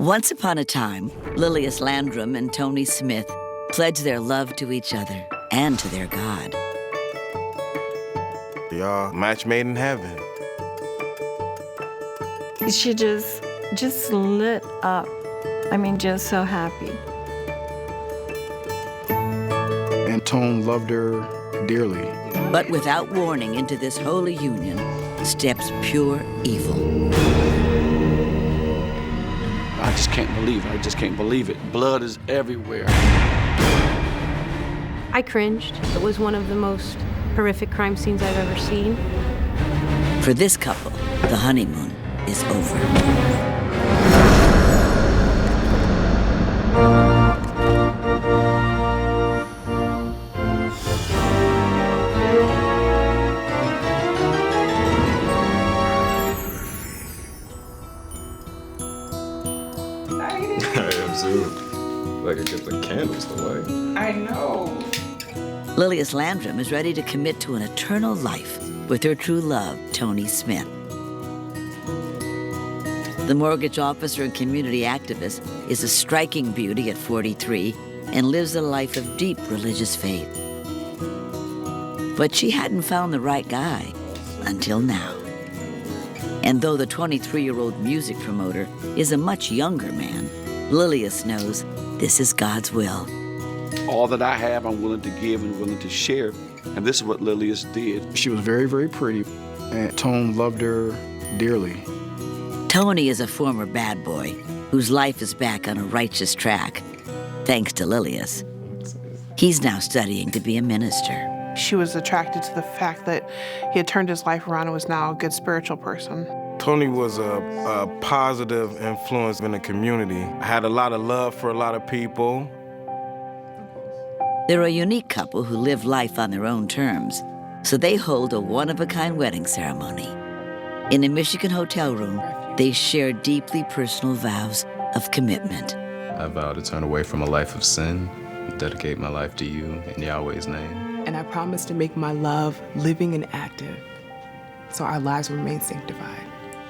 Once upon a time, Lilius Landrum and Tony Smith pledged their love to each other and to their God. Y'all match made in heaven. She just lit up. I mean, just so happy. And Tone loved her dearly. But without warning, into this holy union steps pure evil. I just can't believe it. I just can't believe it. Blood is everywhere. I cringed. It was one of the most horrific crime scenes I've ever seen. For this couple, the honeymoon is over. I am too. Like I get the candles away. I know. Lilius Landrum is ready to commit to an eternal life with her true love, Tony Smith. The mortgage officer and community activist is a striking beauty at 43 and lives a life of deep religious faith. But she hadn't found the right guy until now. And though the 23-year-old music promoter is a much younger man, Lilius knows this is God's will. All that I have, I'm willing to give and willing to share. And this is what Lilius did. She was very, very pretty, and Tone loved her dearly. Tony is a former bad boy whose life is back on a righteous track, thanks to Lilius. He's now studying to be a minister. She was attracted to the fact that he had turned his life around and was now a good spiritual person. Tony was a positive influence in the community. Had a lot of love for a lot of people. They're a unique couple who live life on their own terms, so they hold a one-of-a-kind wedding ceremony. In a Michigan hotel room, they share deeply personal vows of commitment. I vow to turn away from a life of sin, and dedicate my life to you in Yahweh's name. And I promise to make my love living and active, so our lives remain sanctified.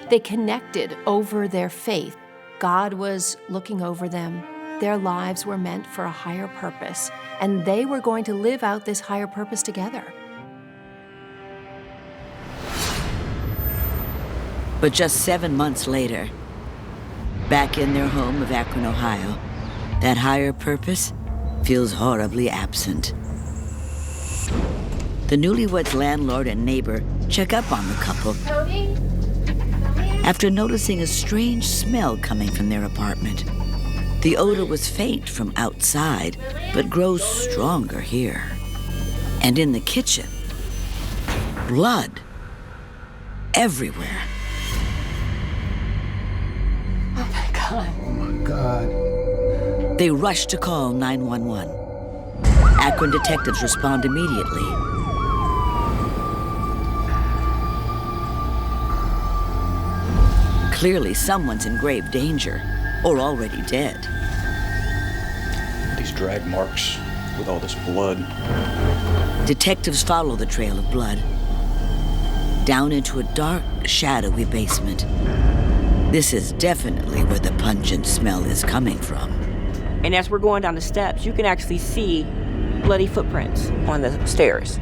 They connected over their faith. God was looking over them. Their lives were meant for a higher purpose, and they were going to live out this higher purpose together. But just 7 months later, back in their home of Akron, Ohio, that higher purpose feels horribly absent. The newlyweds' landlord and neighbor check up on the couple after noticing a strange smell coming from their apartment. The odor was faint from outside, but grows stronger here. And in the kitchen, blood everywhere. Oh my God. Oh my God. They rush to call 911. Akron detectives respond immediately. Clearly, someone's in grave danger or already dead. These drag marks with all this blood. Detectives follow the trail of blood down into a dark, shadowy basement. This is definitely where the pungent smell is coming from. And as we're going down the steps, you can actually see bloody footprints on the stairs.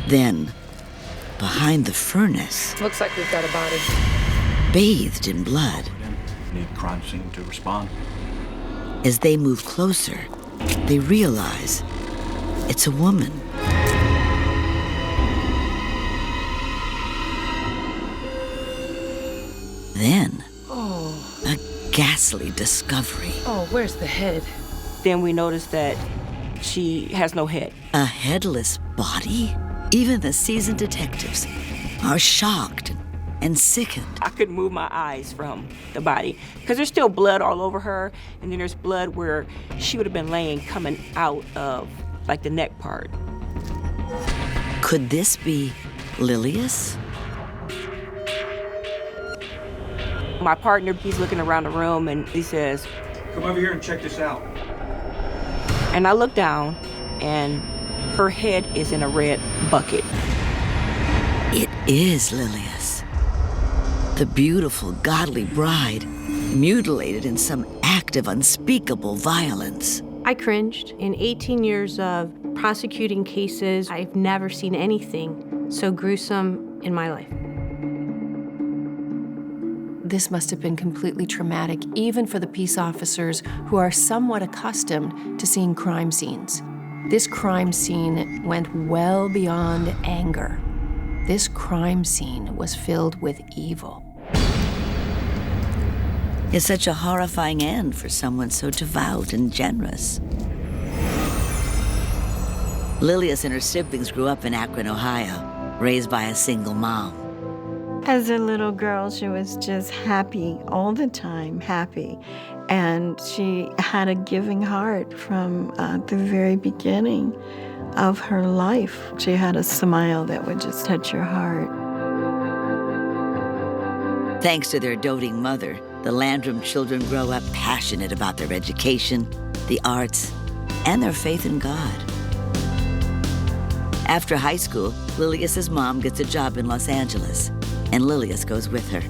Then, behind the furnace, Looks like we've got a body. bathed in blood. Need crime scene to respond. As they move closer, they realize it's a woman. Then, a ghastly discovery. Oh, where's the head? Then we noticed that she has no head. A headless body? Even the seasoned detectives are shocked and sickened. I couldn't move my eyes from the body because there's still blood all over her, and then there's blood where she would have been laying coming out of like the neck part. Could this be Lilius? My partner, he's looking around the room and he says, "Come over here and check this out." and I look down and her head is in a red bucket. It is Lilius, the beautiful, godly bride, mutilated in some act of unspeakable violence. I cringed. In 18 years of prosecuting cases, I've never seen anything so gruesome in my life. This must have been completely traumatic, even for the peace officers who are somewhat accustomed to seeing crime scenes. This crime scene went well beyond anger. This crime scene was filled with evil. It's such a horrifying end for someone so devout and generous. Lilius and her siblings grew up in Akron, Ohio, raised by a single mom. As a little girl, she was just happy all the time, happy. And she had a giving heart from the very beginning of her life. She had a smile that would just touch your heart. Thanks to their doting mother, the Landrum children grow up passionate about their education, the arts, and their faith in God. After high school, Lilius's mom gets a job in Los Angeles, and Lilius goes with her.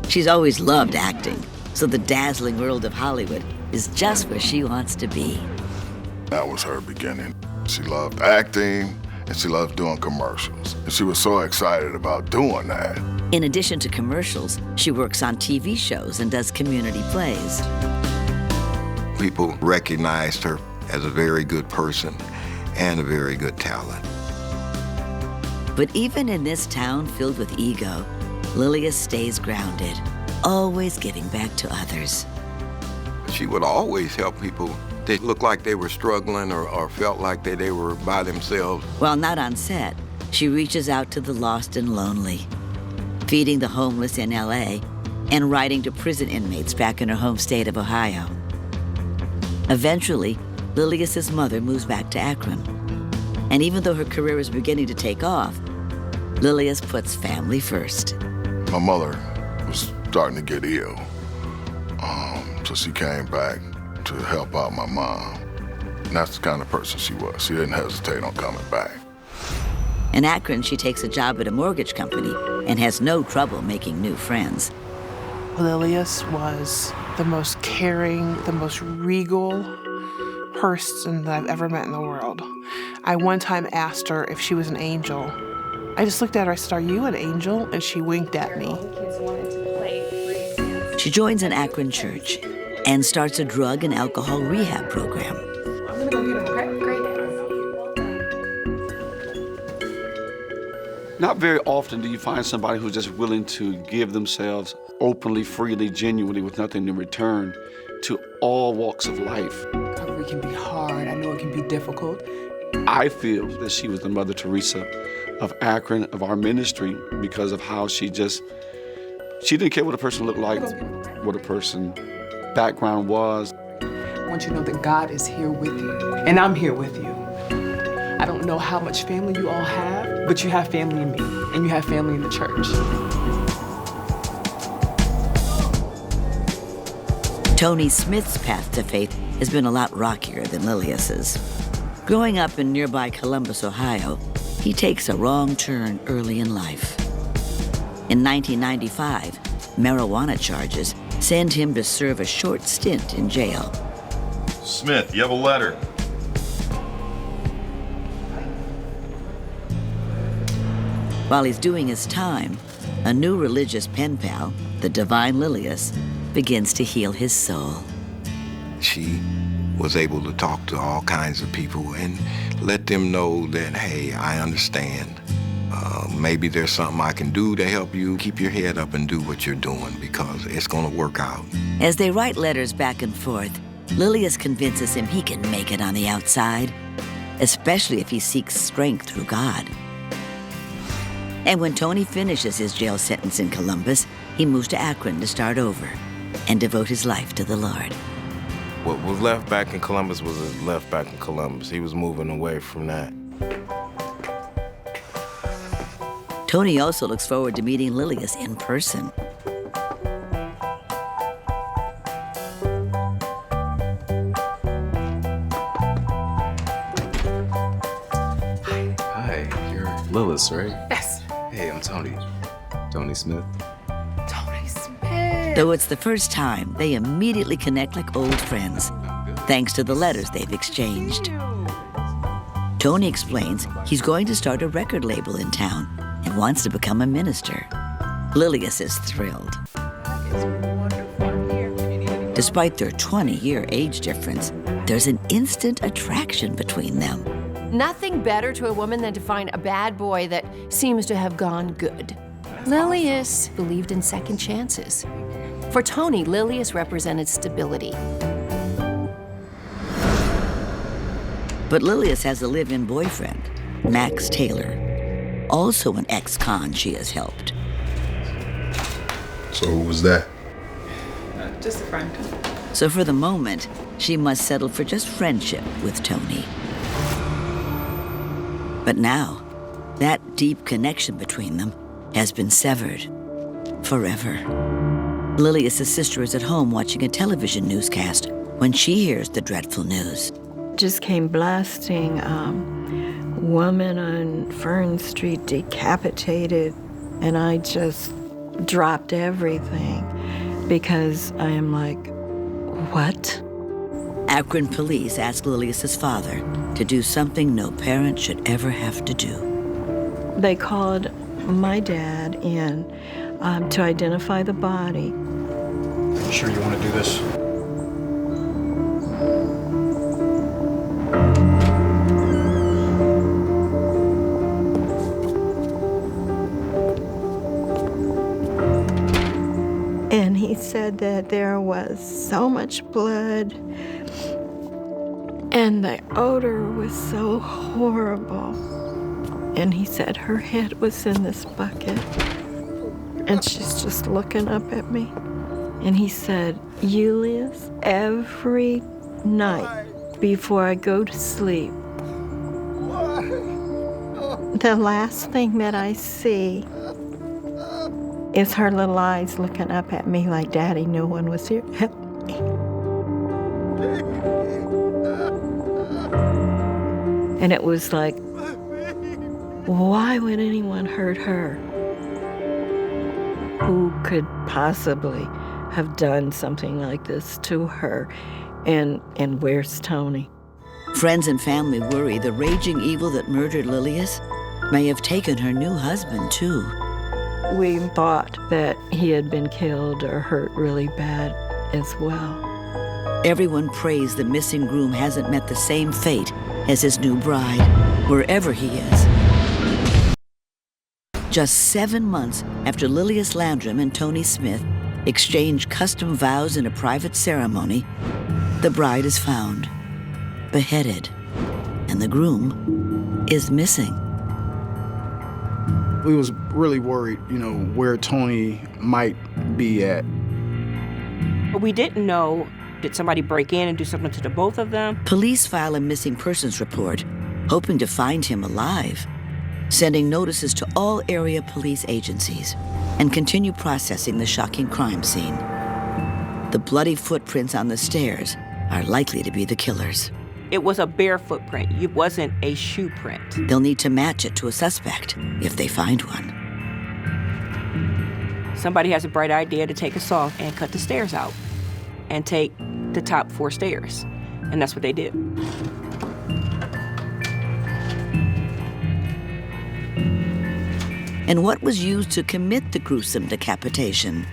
She's always loved acting, so the dazzling world of Hollywood is just where she wants to be. That was her beginning. She loved acting, and she loved doing commercials. And she was so excited about doing that. In addition to commercials, she works on TV shows and does community plays. People recognized her as a very good person and a very good talent. But even in this town filled with ego, Lilius stays grounded, always giving back to others. She would always help people that looked like they were struggling or felt like they were by themselves. While not on set, she reaches out to the lost and lonely, feeding the homeless in LA and writing to prison inmates back in her home state of Ohio. Eventually, Lilius's mother moves back to Akron. And even though her career is beginning to take off, Lilius puts family first. My mother was starting to get ill, so she came back to help out my mom. And that's the kind of person she was. She didn't hesitate on coming back. In Akron, she takes a job at a mortgage company and has no trouble making new friends. Lilius was the most caring, the most regal person that I've ever met in the world. I one time asked her if she was an angel. I just looked at her, I said, "Are you an angel?" And she winked at me. She joins an Akron church and starts a drug and alcohol rehab program. I'm gonna go get him, okay? Great. Not very often do you find somebody who's just willing to give themselves openly, freely, genuinely, with nothing in return to all walks of life. Recovery can be hard. I know it can be difficult. I feel that she was the Mother Teresa of Akron, of our ministry, because of how she didn't care what a person looked like, what a person's background was. I want you to know that God is here with you, and I'm here with you. I don't know how much family you all have, but you have family in me, and you have family in the church. Tony Smith's path to faith has been a lot rockier than Lilius's. Growing up in nearby Columbus, Ohio, he takes a wrong turn early in life. In 1995, marijuana charges send him to serve a short stint in jail. Smith, you have a letter. While he's doing his time, a new religious pen pal, the divine Lilius, begins to heal his soul. She was able to talk to all kinds of people and let them know that, hey, I understand. Maybe there's something I can do to help you keep your head up and do what you're doing, because it's gonna work out. As they write letters back and forth, Lilius convinces him he can make it on the outside, especially if he seeks strength through God. And when Tony finishes his jail sentence in Columbus, he moves to Akron to start over and devote his life to the Lord. What was left back in Columbus was left back in Columbus. He was moving away from that. Tony also looks forward to meeting Lilius in person. Hi, you're Lilius, right? Yes. Hey, I'm Tony. Tony Smith. Tony Smith. Though it's the first time, they immediately connect like old friends, thanks to the letters they've exchanged. Tony explains he's going to start a record label in town and wants to become a minister. Lilius is thrilled. Despite their 20-year age difference, there's an instant attraction between them. Nothing better to a woman than to find a bad boy that seems to have gone good. Lilius believed in second chances. For Tony, Lilius represented stability. But Lilius has a live-in boyfriend, Max Taylor, also an ex-con she has helped. So who was that? Just a friend. So for the moment, she must settle for just friendship with Tony. But now, that deep connection between them has been severed forever. Lilius' sister is at home watching a television newscast when she hears the dreadful news. Just came blasting, woman on Fern Street decapitated, and I just dropped everything because I am like, what? Akron police asked Lilius' father to do something no parent should ever have to do. They called my dad in to identify the body. You sure you want to do this? And he said that there was so much blood and the odor was so horrible. And he said her head was in this bucket and she's just looking up at me. And he said, Julius, every night before I go to sleep, the last thing that I see is her little eyes looking up at me like, Daddy, no one was here to help me. And it was like, why would anyone hurt her? Who could possibly have done something like this to her? And where's Tony? Friends and family worry the raging evil that murdered Lilius may have taken her new husband, too. We thought that he had been killed or hurt really bad as well. Everyone prays the missing groom hasn't met the same fate as his new bride, wherever he is. Just 7 months after Lilius Landrum and Tony Smith exchanged custom vows in a private ceremony, the bride is found, beheaded, and the groom is missing. We was really worried, where Tony might be at. But we didn't know, did somebody break in and do something to the both of them? Police file a missing persons report, hoping to find him alive, sending notices to all area police agencies, and continue processing the shocking crime scene. The bloody footprints on the stairs are likely to be the killer's. It was a bare footprint. It wasn't a shoe print. They'll need to match it to a suspect if they find one. Somebody has a bright idea to take a saw and cut the stairs out and take the top 4 stairs. And that's what they did. And what was used to commit the gruesome decapitation?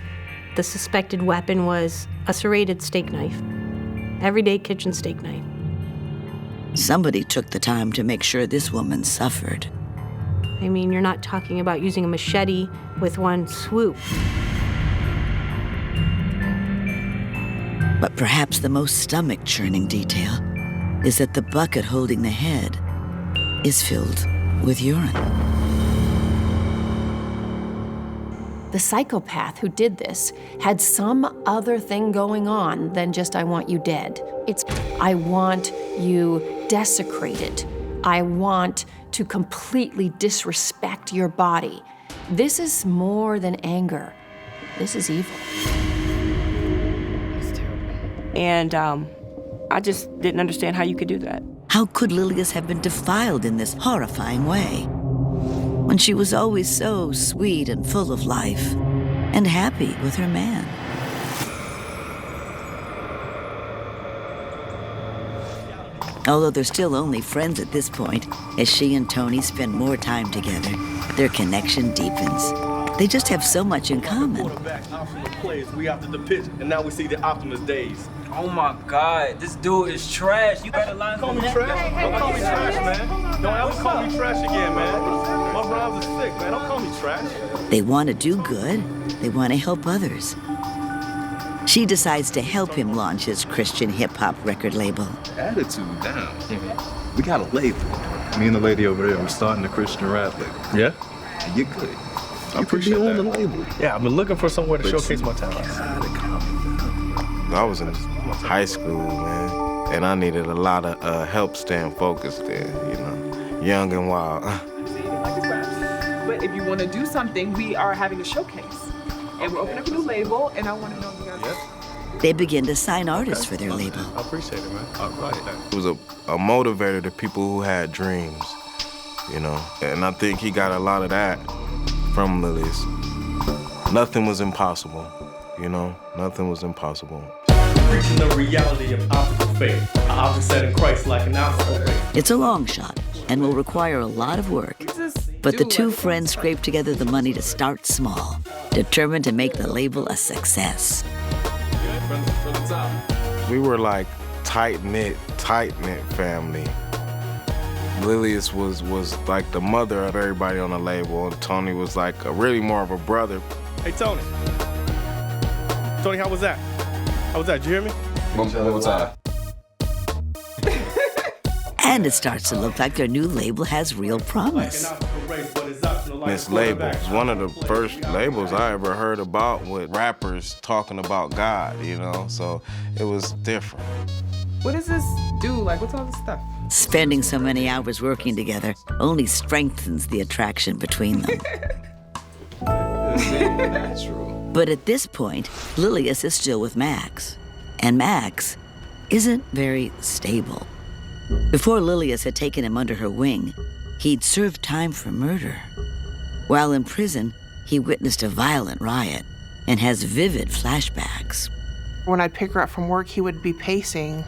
The suspected weapon was a serrated steak knife. Everyday kitchen steak knife. Somebody took the time to make sure this woman suffered. I mean, you're not talking about using a machete with one swoop. But perhaps the most stomach-churning detail is that the bucket holding the head is filled with urine. The psychopath who did this had some other thing going on than just, I want you dead. It's, I want you desecrated. I want to completely disrespect your body. This is more than anger. This is evil. And I just didn't understand how you could do that. How could Lilius have been defiled in this horrifying way when she was always so sweet and full of life and happy with her man? Although they're still only friends at this point, as she and Tony spend more time together, their connection deepens. They just have so much in common. We after the pitch, and now we see the Optimus days. Oh my God, this dude is trash. You better line Call me trash? Don't call me trash, man. Don't ever call me trash again, man. My rhymes are sick, man. Don't call me trash. They want to do good. They want to help others. She decides to help him launch his Christian hip-hop record label. Attitude down. We got a label. Me and the lady over there, I'm starting a Christian rap label. Yeah? You good. I appreciate that. On the label. Yeah, I've been looking for somewhere to showcase my talents. I was in high school, man, and I needed a lot of help staying focused there, you know, young and wild. But if you want to do something, we are having a showcase. And we're opening up a new label, and I want to know if you guys... Yes. They begin to sign artists for their label. I appreciate it, man. I like that. It was a motivator to people who had dreams, you know, and I think he got a lot of that from Lilius. Nothing was impossible, you know? Nothing was impossible. Preaching the reality of optical faith, an object set in Christ like an optical faith. It's a long shot and will require a lot of work. But the two friends scrape together the money to start small, determined to make the label a success. We were like tight-knit family. Lilius was like the mother of everybody on the label, and Tony was like really more of a brother. Hey, Tony. Tony, how was that? How was that? Did you hear me? One time. And it starts to look like their new label has real promise. This label is one of the first labels I ever heard about with rappers talking about God, you know? So it was different. What does this do? Like, what's all this stuff? Spending so many hours working together only strengthens the attraction between them. But at this point, Lilius is still with Max. And Max isn't very stable. Before Lilius had taken him under her wing, he'd served time for murder. While in prison, he witnessed a violent riot and has vivid flashbacks. When I'd pick her up from work, he would be pacing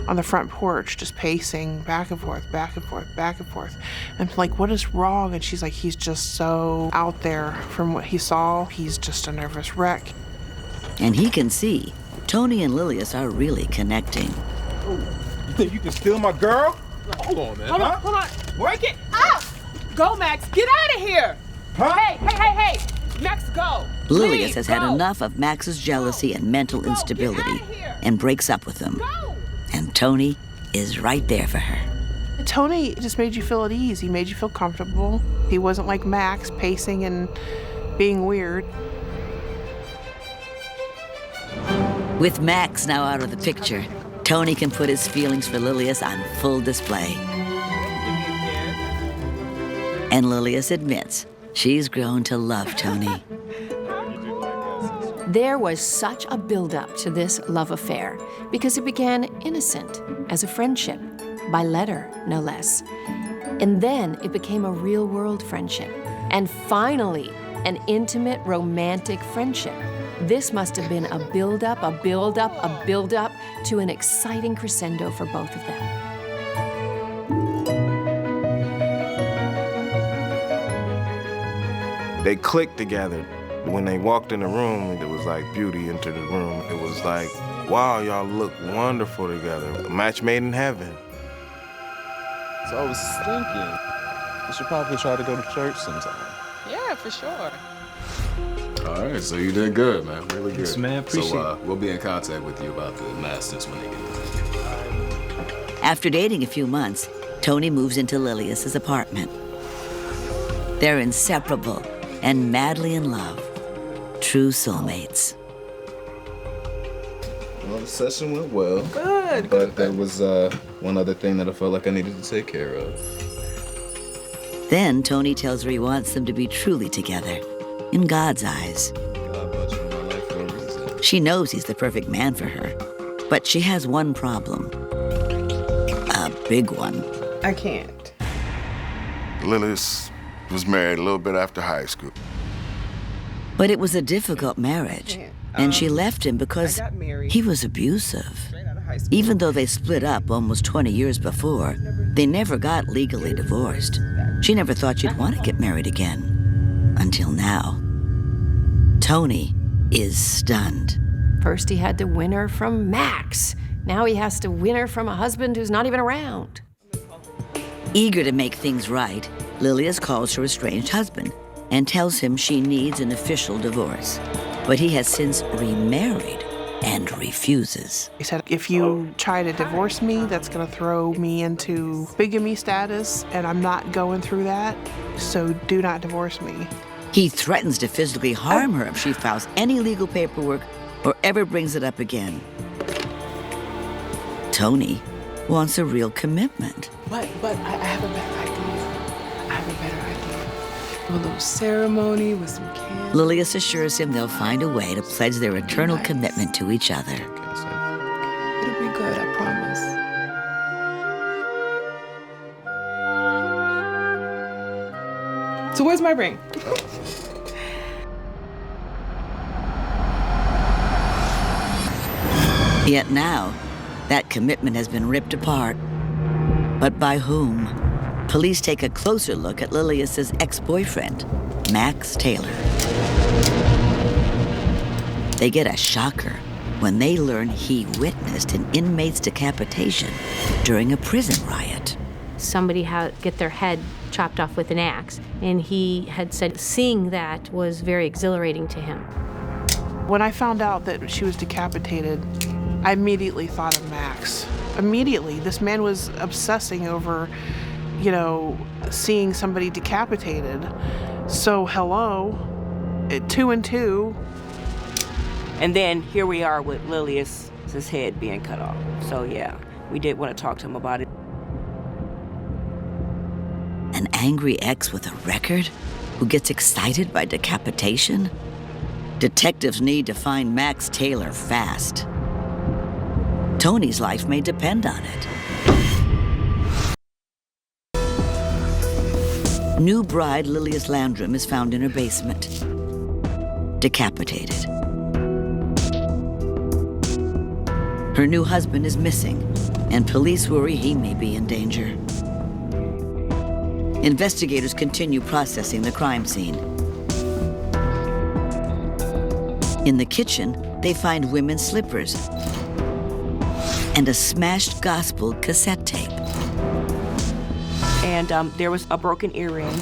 on the front porch, just pacing back and forth, back and forth, back and forth. And I'm like, what is wrong? And she's like, he's just so out there from what he saw. He's just a nervous wreck. And he can see Tony and Lilius are really connecting. You think you can steal my girl? Hold on, man. Hold on. Break it up! Go, Max. Get out of here! Huh? Hey! Max, go! Lilius has had enough of Max's jealousy and mental instability and breaks up with him. And Tony is right there for her. Tony just made you feel at ease. He made you feel comfortable. He wasn't like Max, pacing and being weird. With Max now out of the picture, Tony can put his feelings for Lilius on full display. And Lilius admits she's grown to love Tony. There was such a buildup to this love affair because it began innocent as a friendship, by letter, no less. And then it became a real-world friendship. And finally, an intimate, romantic friendship. This must have been a build-up to an exciting crescendo for both of them. They clicked together. When they walked in the room, it was like beauty entered the room. It was like, wow, y'all look wonderful together. A match made in heaven. So I was thinking, we should probably try to go to church sometime. Yeah, for sure. All right, so you did good, man. Really good. Yes, man. Appreciate So we'll be in contact with you about the masters when they get done. After dating a few months, Tony moves into Lilius's apartment. They're inseparable and madly in love. true soulmates. Well, the session went well. Good. But there was one other thing that I felt like I needed to take care of. Then Tony tells her he wants them to be truly together, in God's eyes. God brought you in my life for a reason. She knows he's the perfect man for her, but she has one problem. A big one. I can't. Lilius was married a little bit after high school. But it was a difficult marriage, and she left him because he was abusive. Even though they split up almost 20 years before, they never got legally divorced. She never thought she'd want to get married again. Until now. Tony is stunned. First he had to win her from Max. Now he has to win her from a husband who's not even around. Eager to make things right, Lilius calls her estranged husband and tells him she needs an official divorce. But he has since remarried and refuses. He said, if you try to divorce me, that's gonna throw me into bigamy status, and I'm not going through that, so do not divorce me. He threatens to physically harm her if she files any legal paperwork or ever brings it up again. Tony wants a real commitment. But I have a better idea. I have a better idea. A little ceremony with some candles. Lilius assures him they'll find a way to pledge their eternal commitment to each other. It'll be good, I promise. So where's my ring? Yet now, that commitment has been ripped apart. But by whom? Police take a closer look at Lilius's ex-boyfriend, Max Taylor. They get a shocker when they learn he witnessed an inmate's decapitation during a prison riot. Somebody had get their head chopped off with an axe, and he had said seeing that was very exhilarating to him. When I found out that she was decapitated, I immediately thought of Max. Immediately, this man was obsessing over, seeing somebody decapitated. So hello, 2 and 2. And then here we are with Lilius's head being cut off. So yeah, we did want to talk to him about it. An angry ex with a record who gets excited by decapitation? Detectives need to find Max Taylor fast. Tony's life may depend on it. New bride Lilius Landrum is found in her basement, decapitated. Her new husband is missing, and police worry he may be in danger. Investigators continue processing the crime scene. In the kitchen, they find women's slippers and a smashed gospel cassette tape. And there was a broken earring.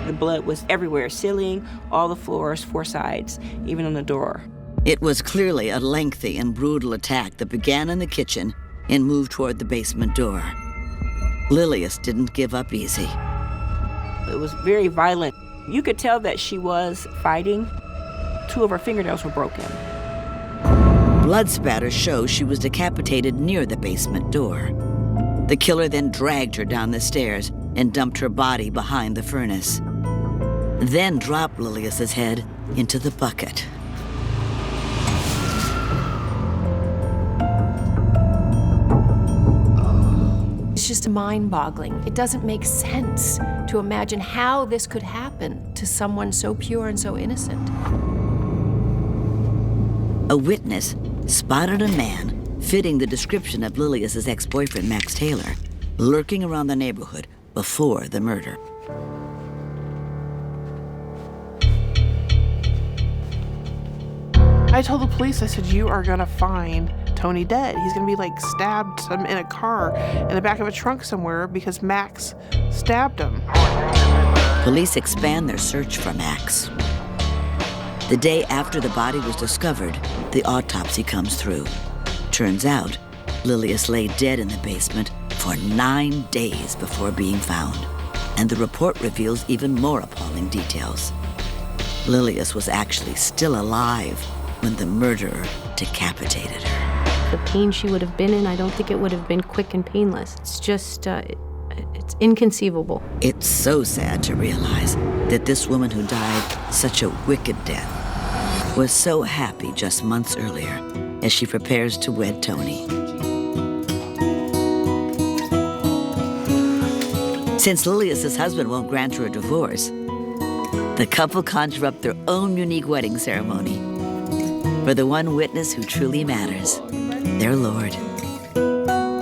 The blood was everywhere, ceiling, all the floors, 4 sides, even on the door. It was clearly a lengthy and brutal attack that began in the kitchen and moved toward the basement door. Lilius didn't give up easy. It was very violent. You could tell that she was fighting. 2 of her fingernails were broken. Blood spatter shows she was decapitated near the basement door. The killer then dragged her down the stairs and dumped her body behind the furnace. Then dropped Lilius's head into the bucket. It's just mind-boggling. It doesn't make sense to imagine how this could happen to someone so pure and so innocent. A witness spotted a man fitting the description of Lilius's ex-boyfriend, Max Taylor, lurking around the neighborhood before the murder. I told the police, I said, you are gonna find Tony dead. He's gonna be stabbed in a car in the back of a trunk somewhere because Max stabbed him. Police expand their search for Max. The day after the body was discovered, the autopsy comes through. Turns out, Lilius lay dead in the basement for 9 days before being found. And the report reveals even more appalling details. Lilius was actually still alive when the murderer decapitated her. The pain she would have been in, I don't think it would have been quick and painless. It's just, it's inconceivable. It's so sad to realize that this woman who died such a wicked death was so happy just months earlier as she prepares to wed Tony. Since Lilius's husband won't grant her a divorce, the couple conjure up their own unique wedding ceremony for the one witness who truly matters, their Lord.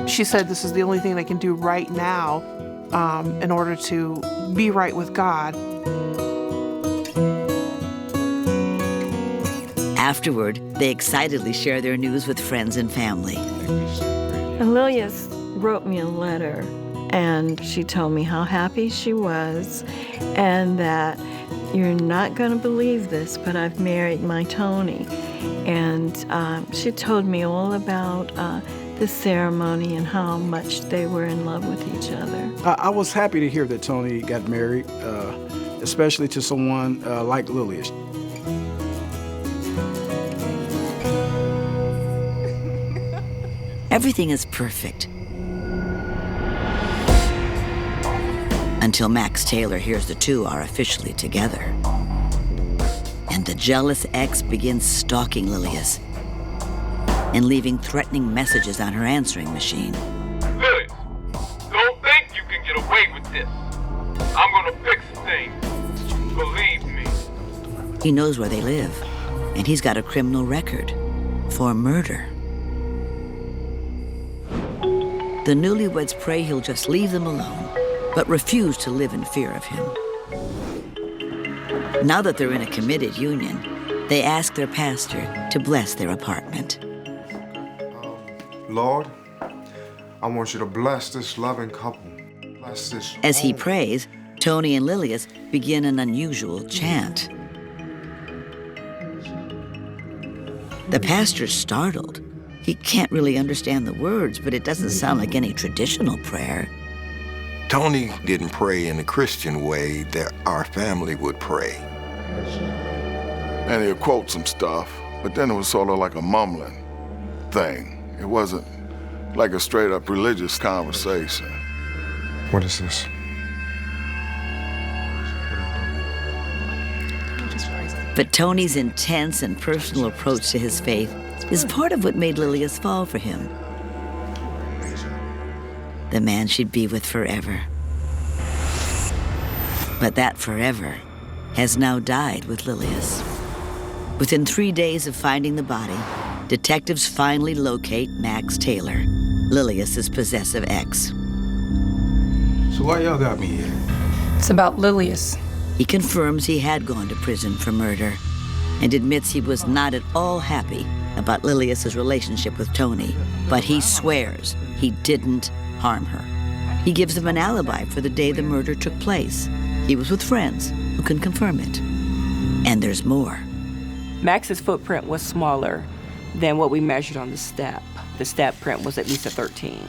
She said this is the only thing they can do right now in order to be right with God. Afterward, they excitedly share their news with friends and family. Lilius wrote me a letter, and she told me how happy she was and that you're not going to believe this, but I've married my Tony. And she told me all about the ceremony and how much they were in love with each other. I was happy to hear that Tony got married, especially to someone like Lilius. Everything is perfect. Until Max Taylor hears the two are officially together. And the jealous ex begins stalking Lilius and leaving threatening messages on her answering machine. Lilius, don't think you can get away with this. I'm gonna fix things. Believe me. He knows where they live, and he's got a criminal record for murder. The newlyweds pray he'll just leave them alone, but refuse to live in fear of him. Now that they're in a committed union, they ask their pastor to bless their apartment. Lord, I want you to bless this loving couple. Bless this As he home. prays, Tony and Lilius begin an unusual chant. The pastor's startled. He can't really understand the words, but it doesn't sound like any traditional prayer. Tony didn't pray in the Christian way that our family would pray. And he'll quote some stuff, but then it was sort of like a mumbling thing. It wasn't like a straight up religious conversation. What is this? But Tony's intense and personal approach to his faith is part of what made Lilius fall for him. The man she'd be with forever. But that forever has now died with Lilius. Within 3 days of finding the body, detectives finally locate Max Taylor, Lilius's possessive ex. So why y'all got me here? It's about Lilius. He confirms he had gone to prison for murder and admits he was not at all happy about Lilius's relationship with Tony, but he swears he didn't harm her. He gives them an alibi for the day the murder took place. He was with friends who can confirm it. And there's more. Max's footprint was smaller than what we measured on the step. The step print was at least a 13,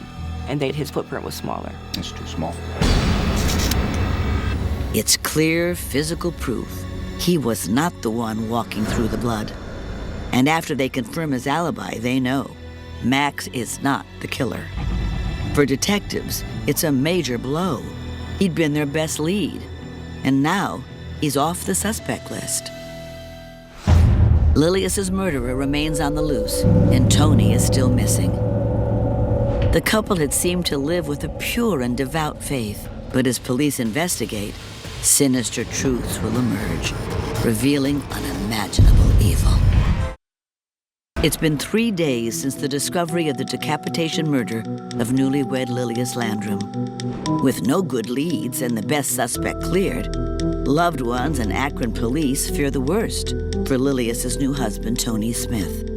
and his footprint was smaller. It's too small. It's clear physical proof he was not the one walking through the blood. And after they confirm his alibi, they know Max is not the killer. For detectives, it's a major blow. He'd been their best lead, and now he's off the suspect list. Lilius's murderer remains on the loose, and Tony is still missing. The couple had seemed to live with a pure and devout faith, but as police investigate, sinister truths will emerge, revealing unimaginable evil. It's been 3 days since the discovery of the decapitation murder of newlywed Lilius Landrum. With no good leads and the best suspect cleared, loved ones and Akron police fear the worst for Lilius's new husband, Tony Smith.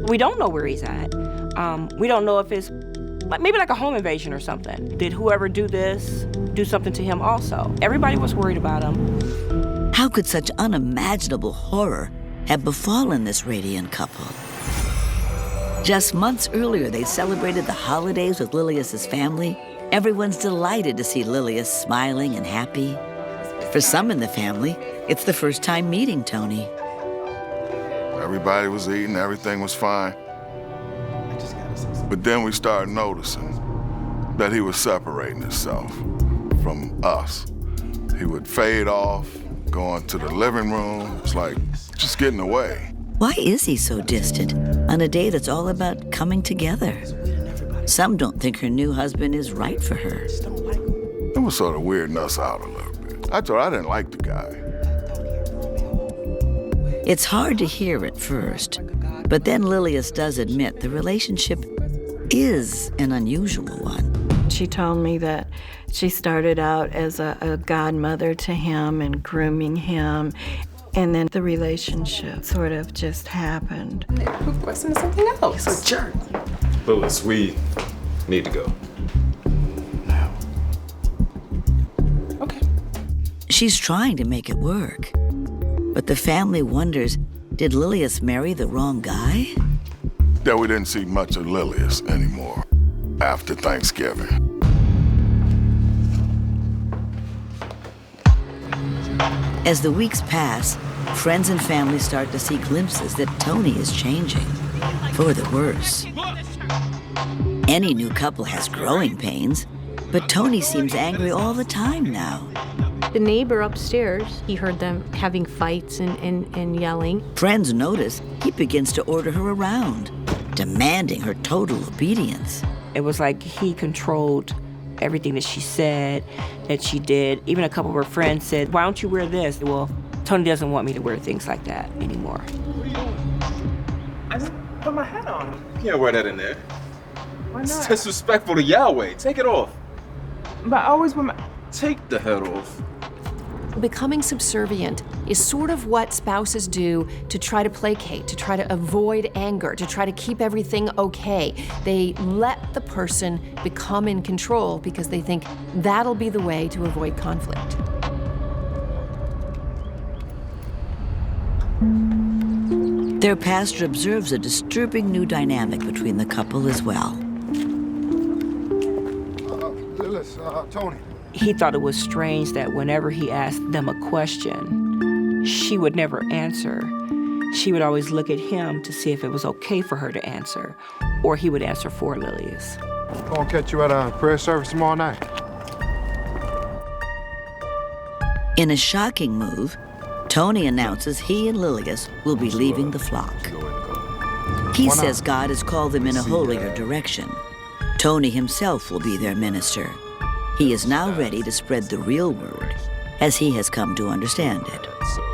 We don't know where he's at. We don't know if it's maybe like a home invasion or something. Did whoever do this do something to him also? Everybody was worried about him. How could such unimaginable horror have befallen this radiant couple? Just months earlier, they celebrated the holidays with Lilius's family, Everyone's delighted to see Lilius smiling and happy. For some in the family, it's the first time meeting Tony. Everybody was eating, everything was fine. But then we started noticing that he was separating himself from us. He would fade off, go into the living room. It's like just getting away. Why is he so distant on a day that's all about coming together? Some don't think her new husband is right for her. It was sort of weirding us out a little bit. I thought I didn't like the guy. It's hard to hear at first, but then Lilius does admit the relationship is an unusual one. She told me that she started out as a godmother to him and grooming him, and then the relationship sort of just happened. Progressing to something else. It's a jerk. Lilius, we need to go. Okay. She's trying to make it work, but the family wonders, did Lilius marry the wrong guy? That we didn't see much of Lilius anymore after Thanksgiving. As the weeks pass, friends and family start to see glimpses that Tony is changing, for the worse. Any new couple has growing pains, but Tony seems angry all the time now. The neighbor upstairs, he heard them having fights and yelling. Friends notice he begins to order her around, demanding her total obedience. It was like he controlled everything that she said, that she did. Even a couple of her friends said, why don't you wear this? Well, Tony doesn't want me to wear things like that anymore. I just put my hat on. You can't wear that in there. Why It's not? disrespectful to Yahweh. Take it off. But I always wear my... Take the head off. Becoming subservient is sort of what spouses do to try to placate, to try to avoid anger, to try to keep everything okay. They let the person become in control because they think that'll be the way to avoid conflict. Their pastor observes a disturbing new dynamic between the couple as well. Lilius, Tony. He thought it was strange that whenever he asked them a question, she would never answer. She would always look at him to see if it was okay for her to answer, or he would answer for Lilius. Gonna catch you at a prayer service tomorrow night. In a shocking move, Tony announces he and Lilius will be leaving the flock. He says God has called them in a holier direction. Tony himself will be their minister. He is now ready to spread the real word as he has come to understand it. So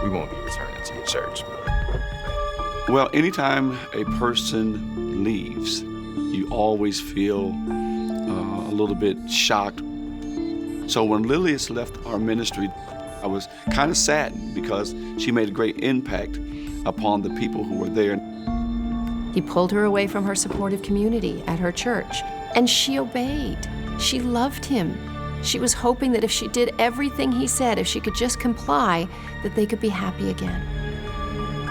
we won't be returning to your church. Well, anytime a person leaves, you always feel a little bit shocked. So when Lilius left our ministry, I was kind of saddened because she made a great impact upon the people who were there. He pulled her away from her supportive community at her church, and she obeyed. She loved him. She was hoping that if she did everything he said, if she could just comply, that they could be happy again.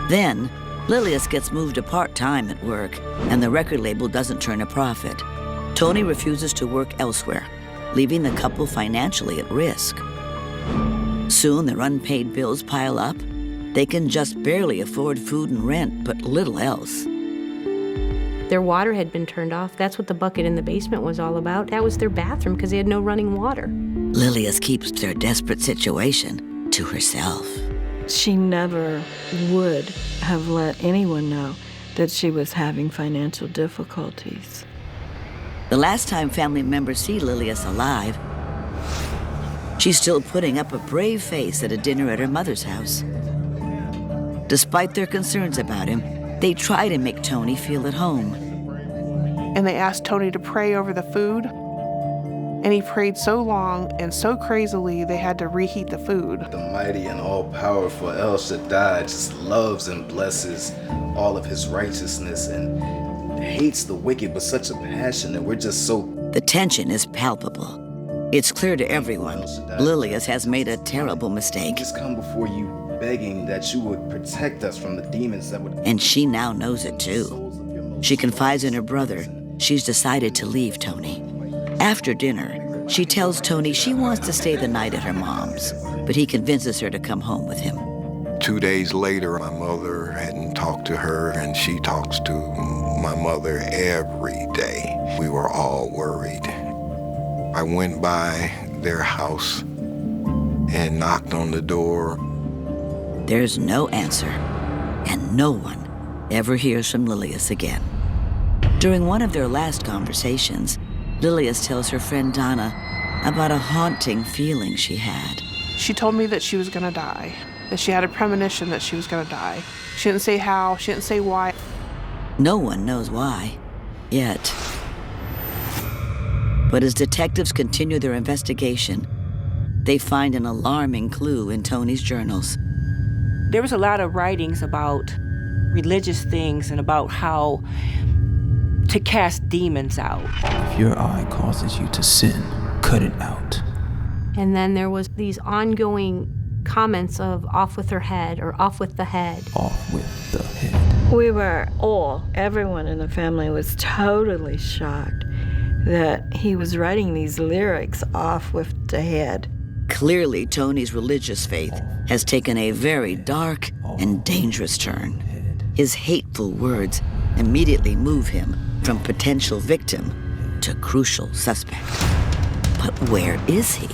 Then, Lilius gets moved to part-time at work, and the record label doesn't turn a profit. Tony refuses to work elsewhere, leaving the couple financially at risk. Soon, their unpaid bills pile up. They can just barely afford food and rent, but little else. Their water had been turned off. That's what the bucket in the basement was all about. That was their bathroom because they had no running water. Lilius keeps their desperate situation to herself. She never would have let anyone know that she was having financial difficulties. The last time family members see Lilius alive, she's still putting up a brave face at a dinner at her mother's house. Despite their concerns about him, they try to make Tony feel at home. And they asked Tony to pray over the food. And he prayed so long and so crazily, they had to reheat the food. The mighty and all-powerful El Shaddai just loves and blesses all of his righteousness and hates the wicked with such a passion that we're just so... The tension is palpable. It's clear to everyone, Lilius has made a terrible mistake. Just come before you begging that you would protect us from the demons that would... And she now knows it too. She confides in her brother. She's decided to leave Tony. After dinner, she tells Tony she wants to stay the night at her mom's, but he convinces her to come home with him. 2 days later, my mother hadn't talked to her, and she talks to my mother every day. We were all worried. I went by their house and knocked on the door. There's no answer, and no one ever hears from Lilius again. During one of their last conversations, Lilius tells her friend Donna about a haunting feeling she had. She told me that she was gonna die, that she had a premonition that she was gonna die. She didn't say how, she didn't say why. No one knows why, yet. But as detectives continue their investigation, they find an alarming clue in Tony's journals. There was a lot of writings about religious things and about how to cast demons out. If your eye causes you to sin, cut it out. And then there was these ongoing comments of off with her head or off with the head. Off with the head. We were everyone in the family was totally shocked that he was writing these lyrics off with the head. Clearly, Tony's religious faith has taken a very dark and dangerous turn. His hateful words immediately move him from potential victim to crucial suspect. But where is he?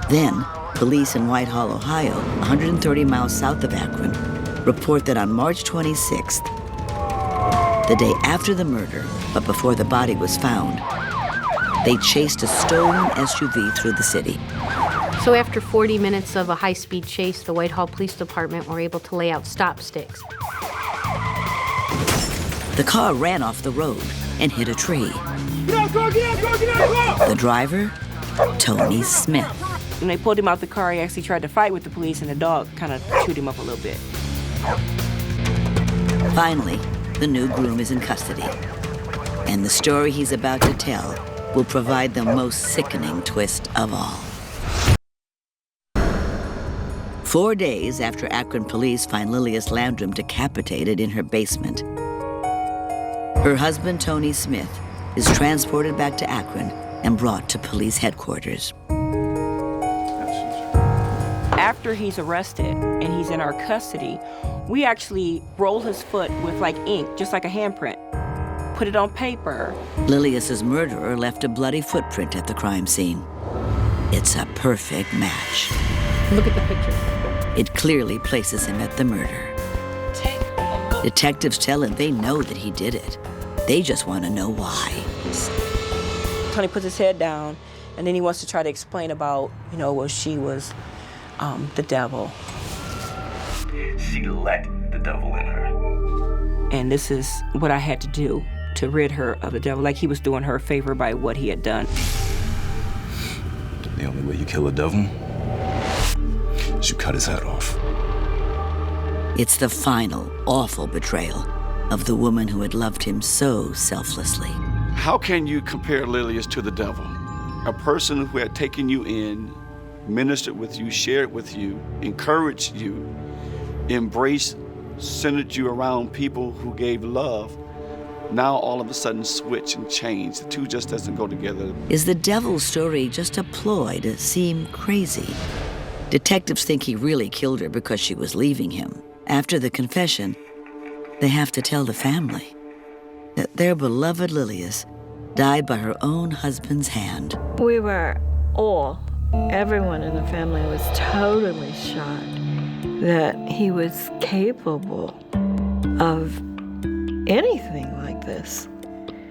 Then, police in Whitehall, Ohio, 130 miles south of Akron, report that on March 26th, the day after the murder, but before the body was found, they chased a stolen SUV through the city. So after 40 minutes of a high-speed chase, the Whitehall Police Department were able to lay out stop sticks. The car ran off the road and hit a tree. Get out! The driver, Tony Smith. When they pulled him out the car, he actually tried to fight with the police, and the dog kind of chewed him up a little bit. Finally, the new groom is in custody. And the story he's about to tell will provide the most sickening twist of all. 4 days after Akron police find Lilius Landrum decapitated in her basement, her husband, Tony Smith, is transported back to Akron and brought to police headquarters. After he's arrested and he's in our custody, we actually roll his foot with like ink, just like a handprint, put it on paper. Lilius's murderer left a bloody footprint at the crime scene. It's a perfect match. Look at the picture. It clearly places him at the murder. Detectives tell him they know that he did it. They just want to know why. Tony puts his head down, and then he wants to try to explain about, well, she was the devil. She let the devil in her. And this is what I had to do to rid her of the devil, like he was doing her a favor by what he had done. The only way you kill a devil is you cut his head off. It's the final, awful betrayal of the woman who had loved him so selflessly. How can you compare Lilius to the devil? A person who had taken you in, ministered with you, shared with you, encouraged you, embraced, centered you around people who gave love, now all of a sudden switch and change. The two just doesn't go together. Is the devil's story just a ploy to seem crazy? Detectives think he really killed her because she was leaving him. After the confession, they have to tell the family that their beloved Lilius died by her own husband's hand. We were everyone in the family was totally shocked that he was capable of anything like this.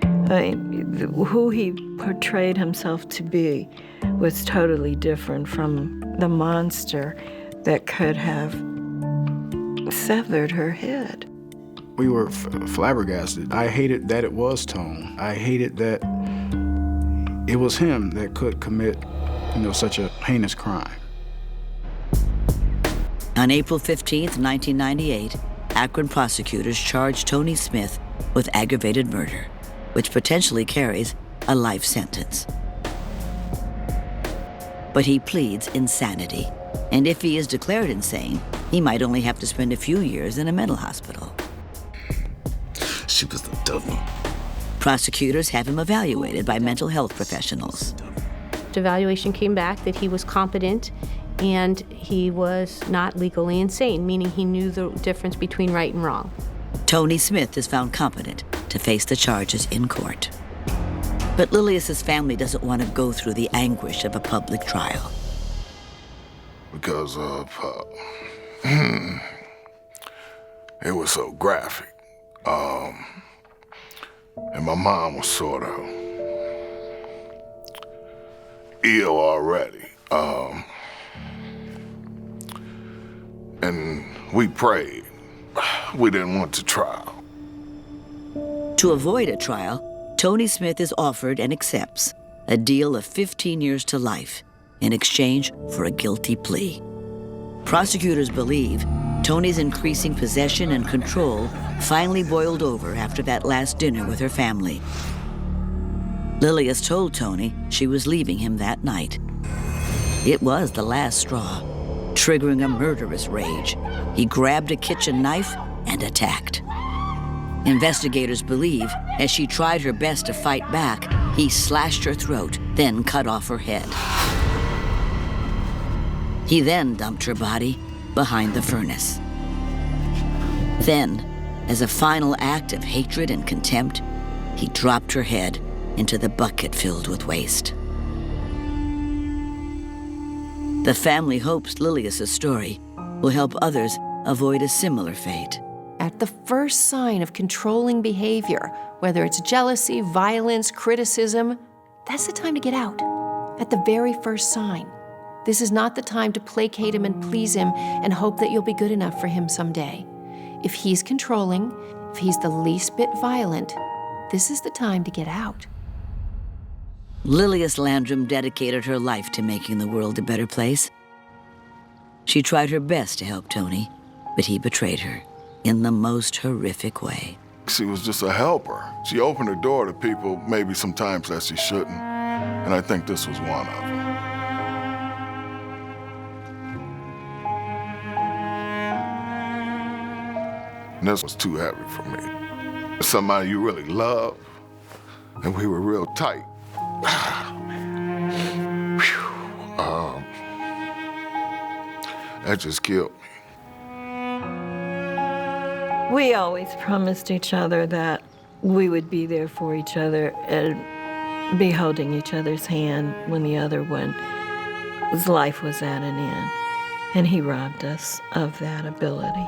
I mean, who he portrayed himself to be was totally different from the monster that could have severed her head. We were flabbergasted. I hated that it was Tone. I hated that it was him that could commit, such a heinous crime. On April 15th, 1998, Akron prosecutors charged Tony Smith with aggravated murder, which potentially carries a life sentence. But he pleads insanity, and if he is declared insane, he might only have to spend a few years in a mental hospital. She was the devil. Prosecutors have him evaluated by mental health professionals. The evaluation came back that he was competent and he was not legally insane, meaning he knew the difference between right and wrong. Tony Smith is found competent to face the charges in court. But Lilius's family doesn't want to go through the anguish of a public trial. Because of, it was so graphic. And my mom was sort of ill already. And we prayed. We didn't want the trial. To avoid a trial, Tony Smith is offered and accepts a deal of 15 years to life in exchange for a guilty plea. Prosecutors believe Tony's increasing possession and control finally boiled over after that last dinner with her family. Lilius told Tony she was leaving him that night. It was the last straw, triggering a murderous rage. He grabbed a kitchen knife and attacked. Investigators believe as she tried her best to fight back, he slashed her throat, then cut off her head. He then dumped her body behind the furnace. Then, as a final act of hatred and contempt, he dropped her head into the bucket filled with waste. The family hopes Lilius's story will help others avoid a similar fate. At the first sign of controlling behavior, whether it's jealousy, violence, criticism, that's the time to get out. At the very first sign. This is not the time to placate him and please him and hope that you'll be good enough for him someday. If he's controlling, if he's the least bit violent, this is the time to get out. Lilius Landrum dedicated her life to making the world a better place. She tried her best to help Tony, but he betrayed her in the most horrific way. She was just a helper. She opened the door to people maybe sometimes that she shouldn't, and I think this was one of them. And this was too heavy for me. Somebody you really love, and we were real tight. That just killed me. We always promised each other that we would be there for each other and be holding each other's hand when the other one's life was at an end. And he robbed us of that ability.